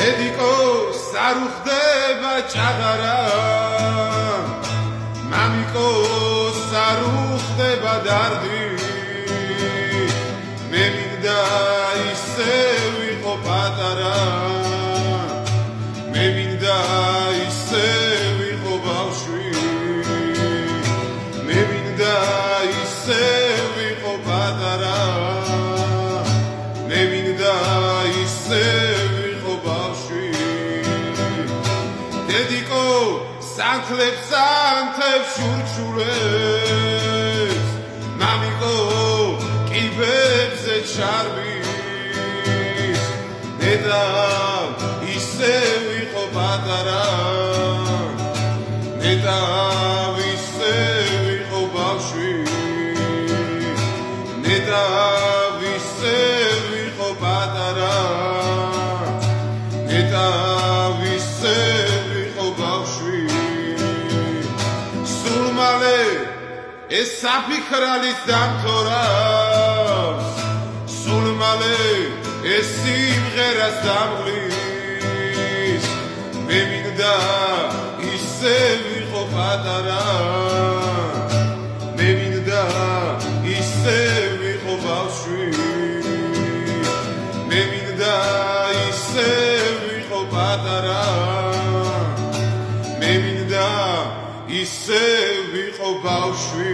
დედიკო სარუხდება ჭაღარა მამიკო სარუხდება დარდი მე მინდა ისე ვიყო პატარა მე მინდა ისე ვიყო ბავშვი მე მინდა ისე ვიყო პატარა მე მინდა ისე ვიყო ბავშვი დედიკო სანთლებს შურჩულებს მამიკო კიბებზე ჩარბის დედა ისე ვიყო პატარა დედა ისე ვიყო ბავშვი დედა ისე ვიყო პატარა დედა ისე ვიყო ბავშვი სულ მალე ეს საფიქრალის დამთორავს სულ მალე ეს სიმღერას დამღლის მე მინდა ისე ვიყო პატარა მე მინდა ისე ვიყო ბავშვი მე მინდა ისე ვიყო პატარა მე მინდა ისე ვიყო ბავშვი